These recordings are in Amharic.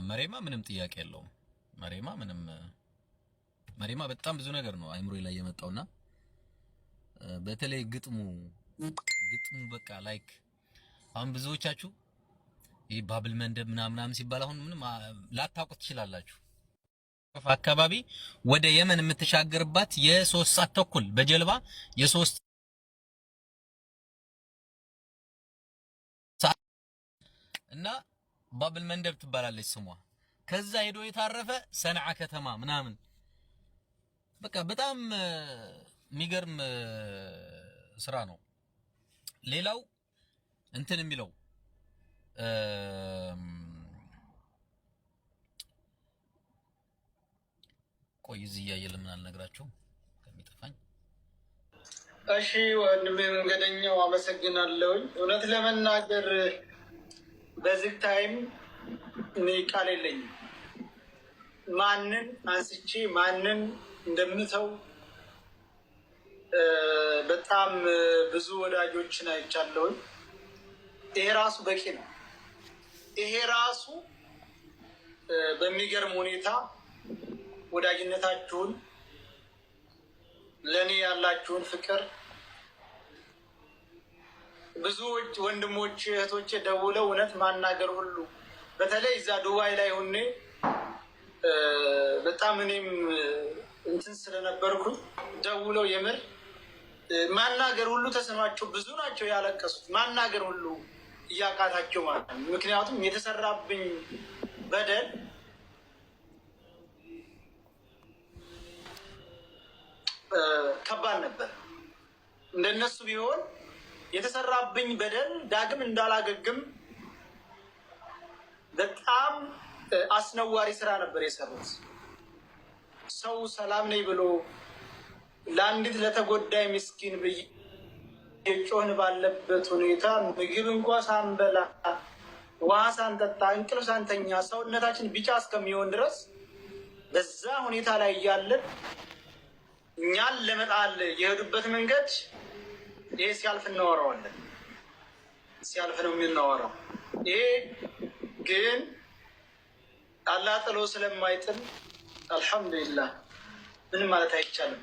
መሬማ ምንም ጥያቄ የለውም። መሬማ በጣም ብዙ ነገር ነው አይምሮ ላይ የመጣውና በተለይ ግጥሙ በቃ ላይክ አሁን ብዙዎቻችሁ ይሄ ባብል መንደብ ምናምን ሲባል አሁን ምንም ላታውቁት ትችላላችሁ። አካባቢ ወደ የመን የምትሻገርባት የ3 ሰዓት ተኩል በጀልባ የ3 ሰዓት እና ባብል መንደብ ትባላለች ስሟ። ከዛ ሄዶ የታረፈ ሰንዓ ከተማ ምናምን በቃ በጣም የሚገርም ስራ ነው። ሌላው እንትን የሚለው ቆይ እዚህ እያየለ ምን አልነግራችሁም ከሚጠፋኝ። እሺ ወንድሜ መንገደኛው አመሰግናለሁ። እውነት ለመናገር በዚህ ታይም እኔ ቃል የለኝም። ማንን አንስቼ ማንን እንደምተው በጣም ብዙ ወዳጆችን አይቻለሁ። ይሄ ራሱ በቂ ነው። ይሄ ራሱ በሚገርም ሁኔታ ወዳጅነታችሁን ለኔ ያላችሁን ፍቅር ብዙ ወንድሞች እህቶች ደውለው እውነት ማናገር ሁሉ በተለይ እዛ ዱባይ ላይ ሆኜ በጣም እኔም እንትን ስለነበርኩኝ ደውለው የምር ማናገር ሁሉ ተሰማቸው። ብዙ ናቸው ያለቀሱት፣ ማናገር ሁሉ እያቃታቸው ማለት ነው። ምክንያቱም የተሰራብኝ በደል ከባድ ነበር። እንደነሱ ቢሆን የተሰራብኝ በደል ዳግም እንዳላገግም በጣም አስነዋሪ ስራ ነበር የሰሩት። ሰው ሰላም ነኝ ብሎ ለአንዲት ለተጎዳይ ምስኪን ብዬ የጮህን ባለበት ሁኔታ ምግብ እንኳ ሳንበላ ውሃ ሳንጠጣ እንቅልፍ ሳንተኛ ሰውነታችን ቢጫ እስከሚሆን ድረስ በዛ ሁኔታ ላይ እያለን እኛን ለመጣል የሄዱበት መንገድ ይሄ ሲያልፍ እናወራዋለን። ሲያልፍ ነው የምናወራው። ይሄ ግን አላህ ጥሎ ስለማይጥል አልሐምዱሊላህ ምንም ማለት አይቻልም።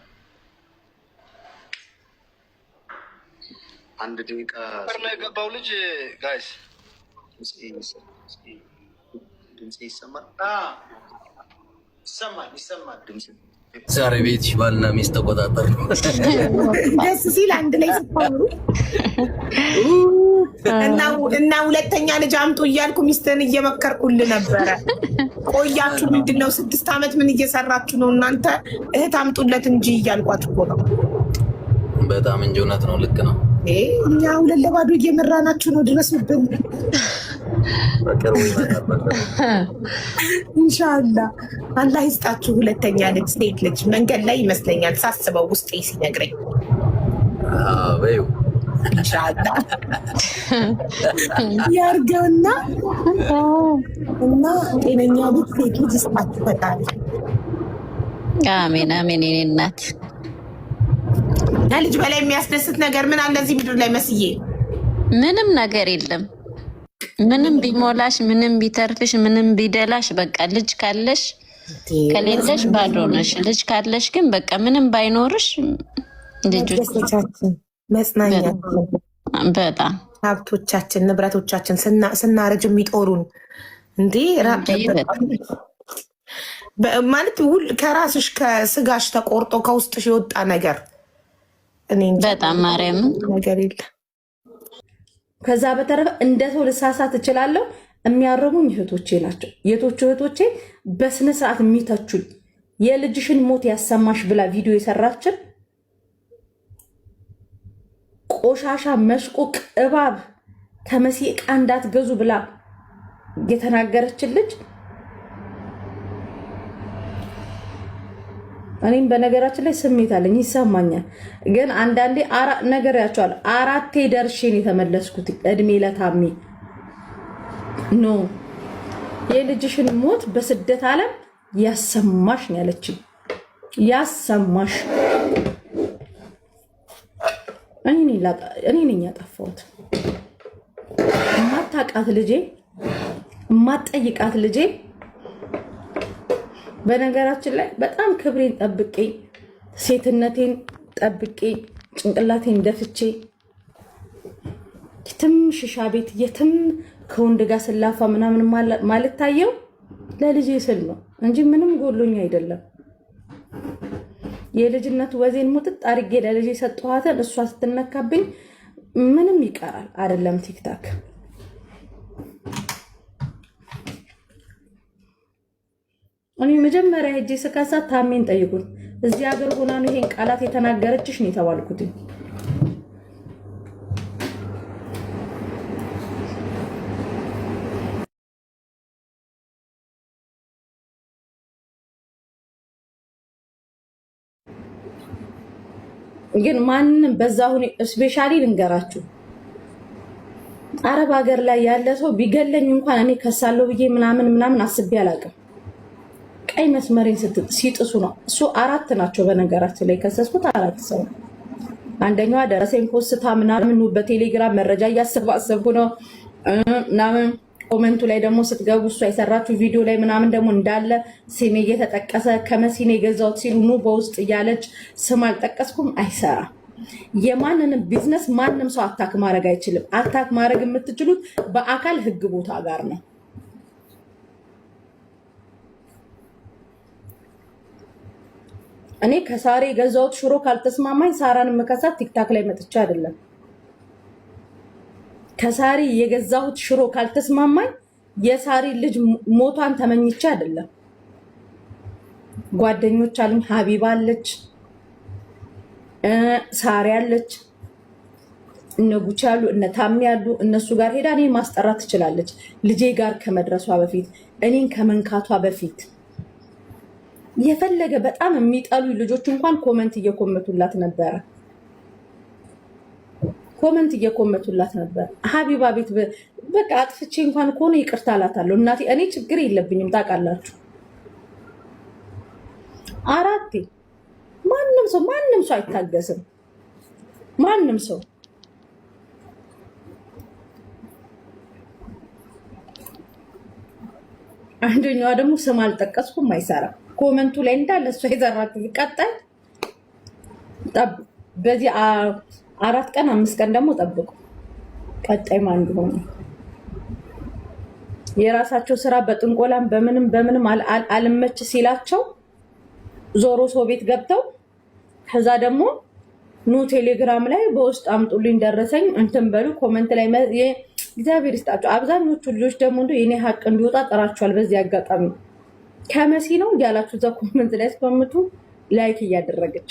አንድ ደቂቃ ነው የገባው ልጅ ጋይስ ድምፅ ይሰማል? ይሰማል። ዛሬ ቤትሽ ባልና ሚስት ተቆጣጠር ነው። ደስ ሲል አንድ ላይ ሲሆኑ እና ሁለተኛ ልጅ አምጡ እያልኩ ሚስትን እየመከርኩል ነበረ። ቆያችሁ ምንድነው 6 ዓመት ምን እየሰራችሁ ነው እናንተ? እህት አምጡለት እንጂ እያልኳት እኮ ነው። በጣም እንጂ እውነት ነው። ልክ ነው። እኛ ሁለት ለባዶ እየመራናችሁ ነው። ድረሱብን ኢንሻአላህ። አላህ ይስጣችሁ ሁለተኛ ልጅ ሴት ልጅ። መንገድ ላይ ይመስለኛል ሳስበው ውስጤ ሲነግረኝ በይው ኢንሻአላህ ያርገውና እና ጤነኛ ልጅ ሴት ልጅ ይስጣችሁ ፈጣሪ። አሜን አሜን። የኔ እናት ከልጅ በላይ የሚያስደስት ነገር ምን አለ እዚህ ምድር ላይ መስዬ? ምንም ነገር የለም። ምንም ቢሞላሽ፣ ምንም ቢተርፍሽ፣ ምንም ቢደላሽ፣ በቃ ልጅ ካለሽ ከሌለሽ ባዶ ነሽ። ልጅ ካለሽ ግን በቃ ምንም ባይኖርሽ ልጆቻችን መጽናኛችን፣ በጣም ሀብቶቻችን፣ ንብረቶቻችን ስናረጅ የሚጦሩን እንዴ ማለት ከራስሽ ከስጋሽ ተቆርጦ ከውስጥሽ የወጣ ነገር በጣም ማርያምን ነገር የለም። ከዛ በተረፈ እንደ ሰው ልሳሳት እችላለሁ። የሚያረሙኝ እህቶቼ ናቸው። የቶቹ እህቶቼ በስነ ስርዓት የሚተቹኝ የልጅሽን ሞት ያሰማሽ ብላ ቪዲዮ የሰራችን ቆሻሻ መሽቆቅ እባብ ከመሲ ዕቃ እንዳትገዙ ብላ የተናገረችን ልጅ እኔም በነገራችን ላይ ስሜት አለኝ፣ ይሰማኛል። ግን አንዳንዴ ነገር ያቸዋል 4 ደርሼን የተመለስኩት እድሜ ለታሚ ኖ የልጅሽን ሞት በስደት ዓለም ያሰማሽ ነው ያለችኝ። ያሰማሽ እኔ ነኝ ያጠፋሁት። ማታቃት ልጄ ማጠይቃት ልጄ በነገራችን ላይ በጣም ክብሬን ጠብቄ ሴትነቴን ጠብቄ ጭንቅላቴን ደፍቼ የትም ሽሻ ቤት የትም ከወንድ ጋር ስላፋ ምናምን ማለት ታየው ለልጄ ስል ነው እንጂ ምንም ጎሎኝ አይደለም። የልጅነት ወዜን ሙጥጥ አድርጌ ለልጄ ሰጠኋትን እሷ ስትነካብኝ ምንም ይቀራል አይደለም ቲክታክ። እኔ መጀመሪያ ሄጄ ስከሳት ታሜን ጠይቁን እዚህ ሀገር ሆና ነው ይሄን ቃላት የተናገረችሽ ነው የተባልኩት። ግን ማንንም በዛው ስፔሻሊ ልንገራችሁ አረብ ሀገር ላይ ያለ ሰው ቢገለኝ እንኳን እኔ ከሳለው ብዬ ምናምን አስቤ አላውቅም። ቀይ መስመሬን ሲጥሱ ነው እሱ 4 ናቸው በነገራችን ላይ ከሰስኩት 4 ሰው። አንደኛዋ ደረሰኝ ፖስታ ምናምን በቴሌግራም መረጃ እያሰባሰብኩ ነው ምናምን ኮሜንቱ ላይ ደግሞ ስትገቡ እሷ የሰራችሁ ቪዲዮ ላይ ምናምን ደግሞ እንዳለ ስሜ እየተጠቀሰ ከመሲኔ የገዛሁት ሲሉ ኑ በውስጥ እያለች ስም አልጠቀስኩም። አይሰራ የማንንም ቢዝነስ ማንም ሰው አታክ ማድረግ አይችልም። አታክ ማድረግ የምትችሉት በአካል ህግ ቦታ ጋር ነው። እኔ ከሳሪ የገዛሁት ሽሮ ካልተስማማኝ ሳራን መከሳት ቲክታክ ላይ መጥቻ አይደለም። ከሳሪ የገዛሁት ሽሮ ካልተስማማኝ የሳሪ ልጅ ሞቷን ተመኝቼ አይደለም። ጓደኞች አሉኝ፣ ሀቢባ አለች፣ ሳሪ አለች፣ እነ ጉቻ አሉ፣ እነ ታሚ አሉ። እነሱ ጋር ሄዳ እኔን ማስጠራት ትችላለች። ልጄ ጋር ከመድረሷ በፊት እኔን ከመንካቷ በፊት የፈለገ በጣም የሚጠሉ ልጆች እንኳን ኮመንት እየኮመቱላት ነበር። ሀቢባ ቤት በቃ አጥፍቼ እንኳን ከሆነ ይቅርታ እላታለሁ። እናቴ እኔ ችግር የለብኝም ታውቃላችሁ። 4 ማንም ሰው አይታገስም። ማንም ሰው አንደኛዋ ደግሞ ስም አልጠቀስኩም አይሰራም። ኮመንቱ ላይ እንዳለ እሷ የዘራችሁ ቀጣይ በዚህ 4 ቀን 5 ቀን ደግሞ ጠብቁ። ቀጣይ ማን እንደሆነ የራሳቸው ስራ በጥንቆላም በምንም አልመች ሲላቸው ዞሮ ሰው ቤት ገብተው ከዛ ደግሞ ኑ ቴሌግራም ላይ በውስጥ አምጡልኝ ደረሰኝ እንትን በሉ ኮመንት ላይ እግዚአብሔር ይስጣቸው። አብዛኞቹ ልጆች ደግሞ እንደው የኔ ሀቅ እንዲወጣ ጠራቸዋል። በዚህ አጋጣሚ ከመሲ ነው ያላችሁ እዛ ኮመንት ላይ ስፖምቱ ላይክ እያደረገች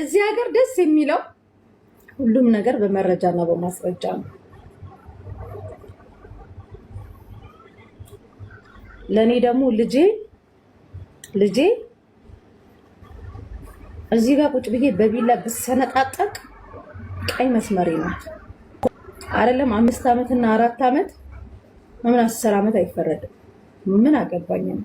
እዚህ ሀገር ደስ የሚለው ሁሉም ነገር በመረጃና በማስረጃ ነው። ለኔ ደግሞ ልጄ እዚህ ጋር ቁጭ ብዬ በቢላ ብሰነጣጠቅ ቀይ መስመሬ ናት። አይደለም 5 ዓመት እና 4 ዓመት ምን 10 ዓመት አይፈረድም። ምን አገባኝ ነው።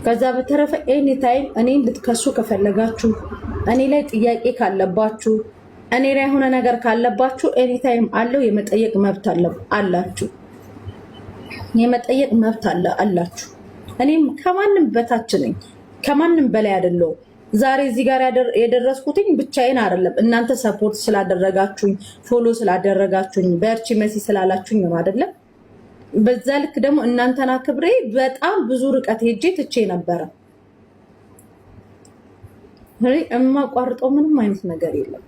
ከዛ በተረፈ ኤኒ ታይም እኔን ልትከሱ ከፈለጋችሁ እኔ ላይ ጥያቄ ካለባችሁ እኔ ላይ ሆነ ነገር ካለባችሁ ኤኒ ታይም አለው የመጠየቅ መብት አላችሁ። የመጠየቅ መብት አላችሁ። እኔም ከማንም በታች ነኝ፣ ከማንም በላይ አይደለሁም። ዛሬ እዚህ ጋር የደረስኩትኝ ብቻዬን አይደለም። እናንተ ሰፖርት ስላደረጋችሁኝ፣ ፎሎ ስላደረጋችሁኝ፣ በርቺ መሲ ስላላችሁኝ ነው አይደለም። በዛ ልክ ደግሞ እናንተና ክብሬ በጣም ብዙ ርቀት ሄጄ ትቼ ነበረ። እማቋርጠው ምንም አይነት ነገር የለም።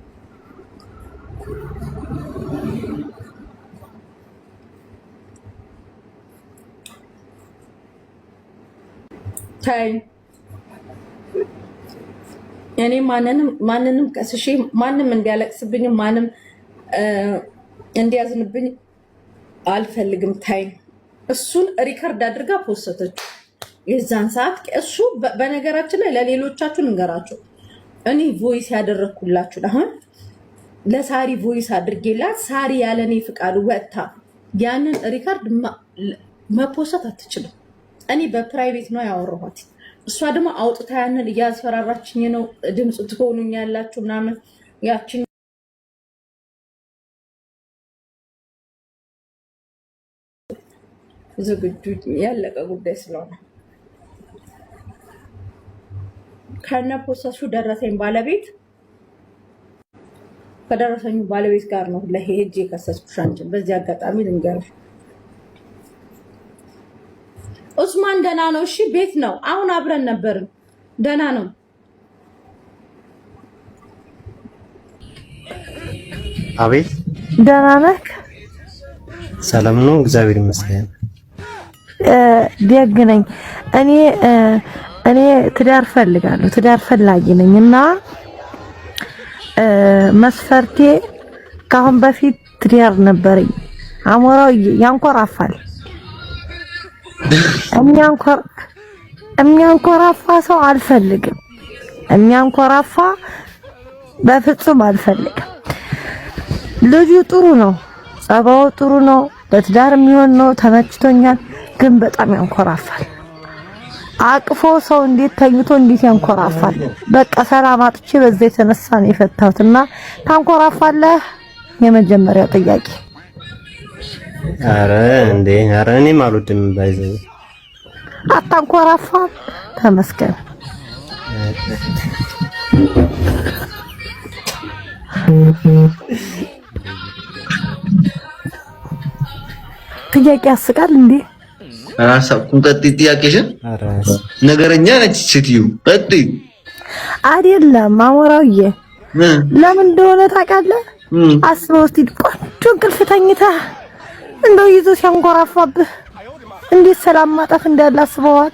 ታይ እኔ ማንንም ከስሼ ማንም እንዲያለቅስብኝ ማንም እንዲያዝንብኝ አልፈልግም። ታይ እሱን ሪከርድ አድርጋ ፖስተች የዛን ሰዓት እሱ በነገራችን ላይ ለሌሎቻችሁ እንገራችሁ እኔ ቮይስ ያደረኩላችሁ አሁን ለሳሪ ቮይስ አድርጌላት ሳሪ ያለኔ ፍቃድ ወጥታ ያንን ሪከርድ መፖሰት አትችልም። እኔ በፕራይቬት ነው ያወራኋት። እሷ ደግሞ አውጥታ ያንን እያስፈራራችኝ ነው። ድምጽ ትሆኑኛላችሁ ምናምን ያችን ዝግጁ ያለቀ ጉዳይ ስለሆነ ከነ ፖሰሱ ደረሰኝ ባለቤት ከደረሰኙ ባለቤት ጋር ነው ለሄጄ የከሰስኩሽ አንቺን። በዚህ አጋጣሚ ልንገርሽ ኡስማን ደህና ነው። እሺ ቤት ነው። አሁን አብረን ነበርን። ደህና ነው። አቤት ደህና ነህ? ሰላም ነው፣ እግዚአብሔር ይመስገን። ደግ ነኝ። እኔ ትዳር ፈልጋለሁ፣ ትዳር ፈላጊ ነኝ እና መስፈርቴ ካሁን በፊት ትዳር ነበረኝ። አሞራው ያንኮራፋል። የሚያንኮራፋ ሰው አልፈልግም። የሚያንኮራፋ በፍጹም አልፈልግም። ልጁ ጥሩ ነው፣ ጸባው ጥሩ ነው፣ ለትዳር የሚሆን ነው፣ ተመችቶኛል። ግን በጣም ያንኮራፋል። አቅፎ ሰው እንዴት ተኝቶ እንዴት ያንኮራፋል? በቃ ሰላም አጥቼ በዛ የተነሳ ነው የፈታሁትና ታንኮራፋለህ? የመጀመሪያው ጥያቄ። ኧረ እኔም አልወድም ባይዘው። አታንኮራፋ? ተመስገን። ጥያቄ ያስቃል እንዴ? አላሳኩም። ቀጥይ ጥያቄሽን። ነገረኛ ነች ስትዩ። ቀጥይ። አይደለም አሞራውዬ፣ ለምን እንደሆነ ታውቃለህ? አስበው እስቲ ቆንጆ እንቅልፍ ተኝተህ እንደው ይዞ ሲያንኮራፋብህ እንዴት ሰላም ማጣት እንዳለ አስበዋል?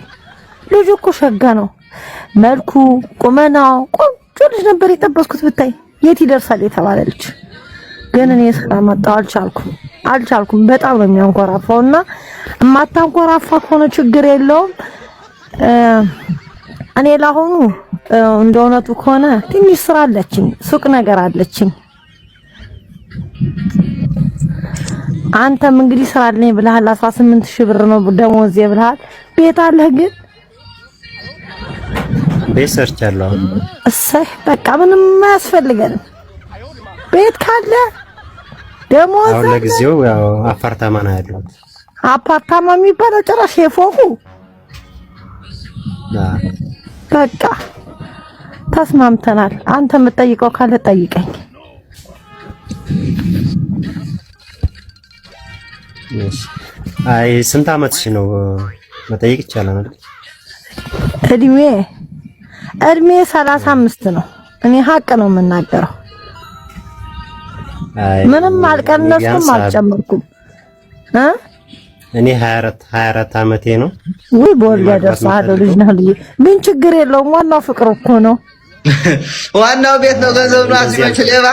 ልጁ እኮ ሸጋ ነው። መልኩ፣ ቁመናው ቆንጆ ልጅ ነበር የጠበስኩት። ብታይ የት ይደርሳል የተባለ ልጅ። ግን እኔ ሰላም ማጣው አልቻልኩም። በጣም ነው የሚያንኮራፋውና የማታንኮራፋ ከሆነ ችግር የለውም። እኔ ላሆኑ እንደ እውነቱ ከሆነ ትንሽ ስራ አለችኝ፣ ሱቅ ነገር አለችኝ። አንተም እንግዲህ ስራ አለኝ ብለሃል። 18,000 ብር ነው ደሞዝ ብለሃል። ቤት አለህ ግን? ቤት ሰርቻለሁ። እሰይ በቃ ምንም አያስፈልገንም። ቤት ካለ ደሞዝ አሁን ለጊዜው ያው አፓርታማ ነው ያለው። አፓርታማ የሚባለው ጭራሽ የፎቁ በቃ ተስማምተናል። አንተ የምትጠይቀው ካለ ጠይቀኝ። አይ ስንት አመትሽ ነው መጠየቅ ይቻላል አይደል? እድሜ 35 ነው። እኔ ሀቅ ነው የምናገረው። ምንም አልቀነስኩም አልጨመርኩም። እኔ 24 አመቴ ነው። ወይ ቦል ያደርሳለሁ ልጅ ነው ልጅ ምን ችግር የለውም። ዋናው ፍቅር እኮ ነው። ዋናው ቤት ነው፣ ገንዘብ ነው። አስመች ሌባ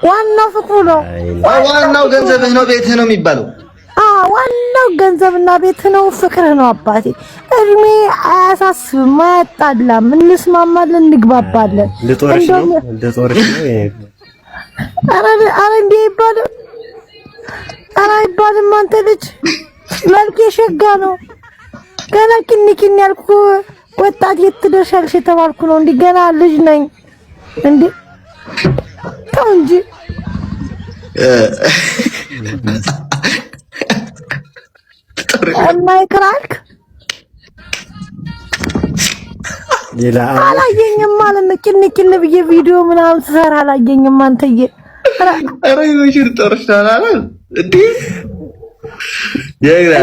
ዋናው ፍቅሩ ነው። ዋናው ገንዘብህ ነው፣ ቤትህ ነው የሚባለው። ዋናው ገንዘብና ቤት ነው፣ ፍቅርህ ነው። አባቴ እድሜ አያሳስብም፣ አያጣላም። እንስማማለን፣ እንግባባለን። ልጦርሽ ነው። ኧረ እንዴ ይባላል? ኧረ አይባልም። አንተ ልጅ መልኬ ሸጋ ነው። ገና ኪኒ ያልኩ ወጣት የት ትደርሻለሽ የተባልኩ ነው። እንዴ ገና ልጅ ነኝ እንዴ? ተው እንጂ ማይክራልክ ሌላ አላየኝም ማለት ነው። ኪኒ ብዬ ቪዲዮ ምናምን ትሰራ አላየኝም አንተዬ። ኧረ ይመሽር ጠርሻላል እንዴ?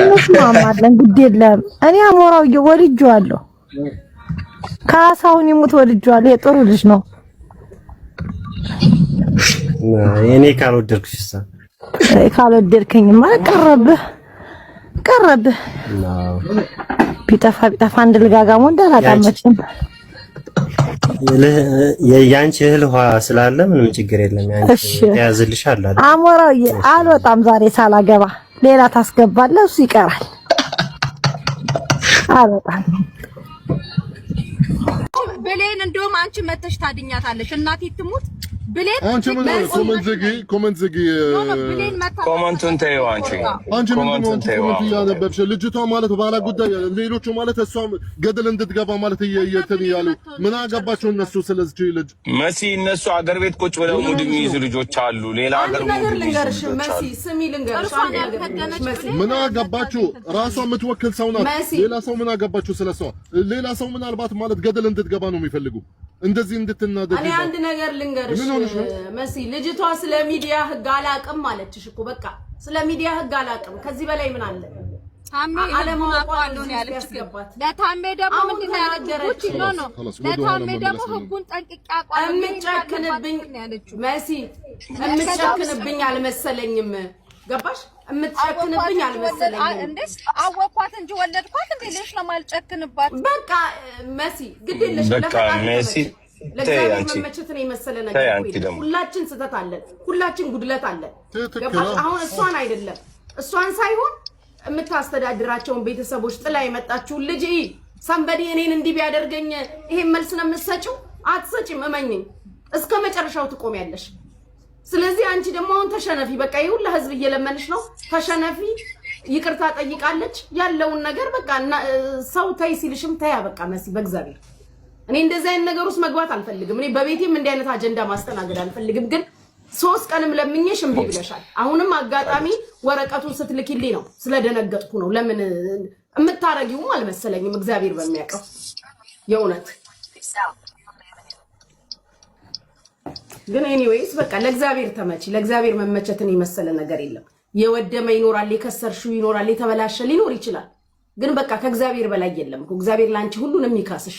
እንስማማለን፣ ግድ የለም። እኔ አሞራውዬ ወልጄዋለሁ። ካሳሁን ይሙት ወልጄዋለሁ። የጥሩ ልጅ ነው። እኔ ካልወደድኩሽሳ? ካልወደድከኝማ ቀረብህ። ቢጠፋ አንድ ልጋጋሞ እንዳላጣመችም ያንቺ እህል ውሃ ስላለ ምንም ችግር የለም። ያንቺ ያዝልሻል አይደል? አሞራውዬ አልወጣም ዛሬ ሳላገባ። ሌላ ታስገባለህ፣ እሱ ይቀራል። አልወጣም ብሌን። እንደውም አንቺ መተሽ ታድኛታለሽ። እናቴ ትሙት ብሌን አንቺ ምን ኮመንት ዘጊ ኮመንቱን ተይው። አንቺ ምንድን ነው ኮመንት እያነበብሽ? ልጅቷ ማለት ባላ ጉዳይ ሌሎቹ ማለት እሷ ገደል እንድትገባ ማለት እየተን ያሉ ምን አገባቸው እነሱ? ስለዚህ ልጅ መሲ እነሱ አገር ቤት ቁጭ ብለው ሙድ የሚይዙ ልጆች አሉ። ሌላ አገር ሙድ ልንገርሽ መሲ ስሚ ልንገርሽ ምን አገባችሁ? ራሷ የምትወክል ሰው ናት። ሌላ ሰው ምን አገባችሁ ስለሷ? ሌላ ሰው ምናልባት ማለት ገደል እንድትገባ ነው የሚፈልጉ እንደዚህ እንድትናደድ። እኔ አንድ ነገር ልንገርሽ መሲ ልጅቷ ስለ ሚዲያ ህግ አላቅም ማለችሽ እኮ በቃ ስለ ሚዲያ ህግ አላቅም። ከዚህ በላይ ምን አለ? ታሜ አለማውቃለሁ ያለች ለታሜ ደግሞ ምንድን ነው ያለችው? ነው ለታሜ ደግሞ ህጉን ጠንቅቄ አውቃለሁ። እምጨክንብኝ መሲ እምጨክንብኝ አልመሰለኝም። ገባሽ? እምጨክንብኝ አልመሰለኝም። እንዴ አወኳት እንጂ ወለድኳት እንዴ ልሽ ነው ማልጨክንባት። በቃ መሲ ግድ የለሽ በቃ መሲ ለእግዚአብሔር መመቸትን የመሰለ ነገር ሁላችን ስህተት አለን፣ ሁላችን ጉድለት አለን። ገባሽ? አሁን እሷን አይደለም እሷን ሳይሆን የምታስተዳድራቸውን ቤተሰቦች ጥላ የመጣችውን ልጅ ሰንበዲ እኔን እንዲህ ቢያደርገኝ ይሄን መልስ ነው የምትሰጪው? አትሰጪም። እመኝኝ እስከ መጨረሻው ትቆሚያለሽ። ስለዚህ አንቺ ደግሞ አሁን ተሸነፊ። በቃ ይሁን ለህዝብ እየለመንሽ ነው። ተሸነፊ። ይቅርታ ጠይቃለች ያለውን ነገር በቃ ሰው ተይ ሲልሽም ተያ። በቃ መሲ በእግዚአብሔር እኔ እንደዚህ አይነት ነገር ውስጥ መግባት አልፈልግም። እኔ በቤቴም እንዲህ አይነት አጀንዳ ማስተናገድ አልፈልግም። ግን 3 ቀንም ለምኜሽ እምቢ ብለሻል። አሁንም አጋጣሚ ወረቀቱን ስትልኪልኝ ነው ስለደነገጥኩ ነው። ለምን የምታረጊውም አልመሰለኝም። እግዚአብሔር በሚያውቀው የእውነት ግን ኤኒዌይስ በቃ ለእግዚአብሔር ተመቺ። ለእግዚአብሔር መመቸትን የመሰለ ነገር የለም። የወደመ ይኖራል፣ የከሰርሽው ይኖራል፣ የተበላሸ ሊኖር ይችላል። ግን በቃ ከእግዚአብሔር በላይ የለም እኮ። እግዚአብሔር ላንቺ ሁሉንም ይካስሽ።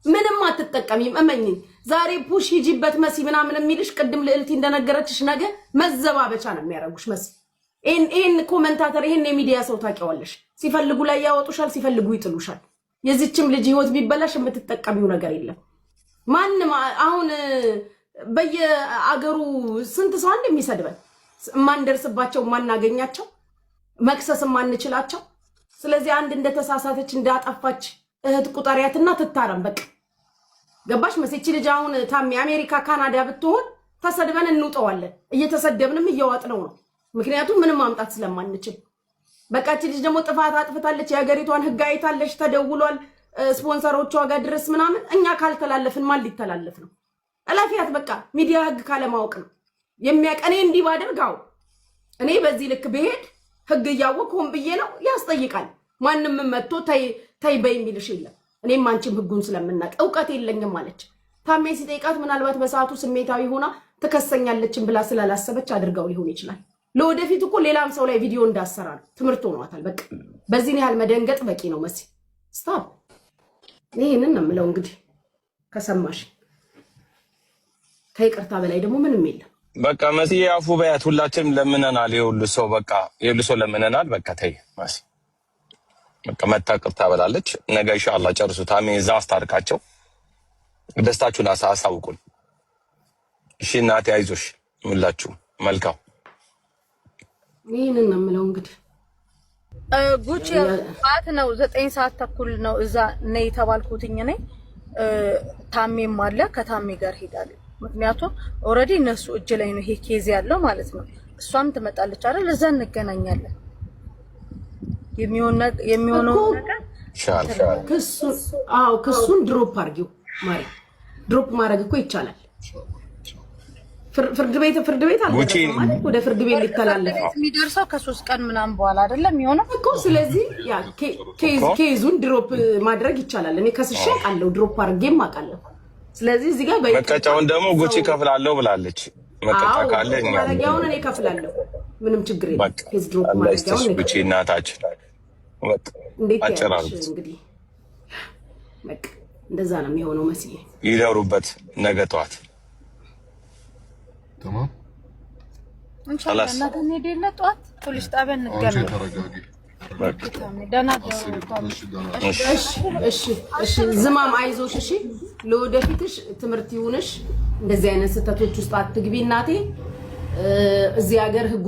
ምንም አትጠቀሚም። እመኚኝ። ዛሬ ፑሽ ሂጂበት መሲ ምናምን የሚልሽ ቅድም ልዕልቲ እንደነገረችሽ ነገ መዘባበቻ ነው የሚያረጉሽ መሲ። ይሄን ኮሜንታተር ይሄን የሚዲያ ሰው ታውቂዋለሽ። ሲፈልጉ ላይ ያወጡሻል፣ ሲፈልጉ ይጥሉሻል። የዚችም ልጅ ህይወት ቢበላሽ የምትጠቀሚው ነገር የለም። ማንም አሁን በየአገሩ ስንት ሰው እንደሚሰድበን ማንደርስባቸው ማናገኛቸው መክሰስ ማንችላቸው። ስለዚህ አንድ እንደተሳሳተች እንዳጠፋች እህት ቁጠሪያትና ትታረም በቃ። ገባሽ መሴቺ ልጅ አሁን ታሚ አሜሪካ ካናዳ ብትሆን ተሰድበን እንውጠዋለን። እየተሰደብንም እየዋጥነው ነው። ምክንያቱም ምንም ማምጣት ስለማንችል በቃ እቺ ልጅ ደግሞ ጥፋት አጥፍታለች። የሀገሪቷን ህግ አይታለች፣ ተደውሏል ስፖንሰሮቿ ጋር ድረስ ምናምን። እኛ ካልተላለፍን ማን ሊተላለፍ ነው? እላፊያት በቃ ሚዲያ ህግ ካለማወቅ ነው የሚያቀኔ እንዲህ ባደርጋው እኔ በዚህ ልክ ብሄድ ህግ እያወቅ ሆን ብዬ ነው ያስጠይቃል። ማንም መጥቶ ተይ በይ የሚልሽ የለም። እኔም አንቺም ህጉን ስለምናቅ እውቀት የለኝም ማለች። ታሜ ሲጠይቃት ምናልባት በሰዓቱ ስሜታዊ ሆና ትከሰኛለችን ብላ ስላላሰበች አድርጋው ሊሆን ይችላል። ለወደፊት እኮ ሌላም ሰው ላይ ቪዲዮ እንዳሰራ ነው ትምህርት ሆኗታል። በቃ በዚህን ያህል መደንገጥ በቂ ነው መሲ። ስታፕ። ይሄንን ነው የምለው እንግዲህ ከሰማሽ ከይቅርታ በላይ ደግሞ ምንም የለም። በቃ መሲ አፉ በያት። ሁላችንም ለምነናል። የሁሉ ሰው በቃ የሁሉ ሰው ለምነናል። በቃ ተይ መሲ በቃ መታ ቅርታ በላለች። ነገ ኢንሻአላህ ጨርሱ። ታሜ እዛ አስታርቃቸው። ደስታችሁን አሳውቁን። እሺ እናቴ አይዞሽ። ሁላችሁ መልካም። ይሄንን ነው የምለው እንግዲህ ጉቺ ሰዓት ነው 9 ሰዓት ተኩል ነው እዛ ነይ የተባልኩትኝ ነኝ። ታሜም አለ ከታሜ ጋር ሄዳለሁ። ምክንያቱም ኦልሬዲ እነሱ እጅ ላይ ነው ይሄ ኬዝ ያለው ማለት ነው። እሷም ትመጣለች አይደል? እዛ እንገናኛለን። የሚሆነው ነገር ክሱን ድሮፕ አድርጊው ማሪ። ድሮፕ ማድረግ እኮ ይቻላል። ፍርድ ቤት አልደረሰም ማለት ወደ ፍርድ ቤት ሊተላለፍ የሚደርሰው ከ3 ቀን ምናምን በኋላ አይደለም የሚሆነው እኮ። ስለዚህ ያ ኬዙን ድሮፕ ማድረግ ይቻላል። እኔ ከስሼ አውቃለሁ፣ ድሮፕ አድርጌም አውቃለሁ። ስለዚህ እዚህ ጋር መቀጫውን ደግሞ ጉቺ ከፍላለሁ ብላለች። መቀጫ ካለ ማረጋውን እኔ ከፍላለሁ፣ ምንም ችግር የለም። ኬዝ ድሮፕ ማድረጋውን ጉቺ እናታችን እንዴት ያለሽ እንግዲህ በቃ እንደዛ ነው የሚሆነው። መስዬ ይደሩበት ነገ ጠዋት ተማም ኢንሻአላህ ነገ እንሄድና ጠዋት ፖሊስ ጣቢያ እንገናኝ። እሺ ዝማም አይዞሽ። እሺ ለወደፊትሽ ትምህርት ይሁንሽ። እንደዚህ አይነት ስህተቶች ውስጥ አትግቢ እናቴ። እዚህ ሀገር ህጉ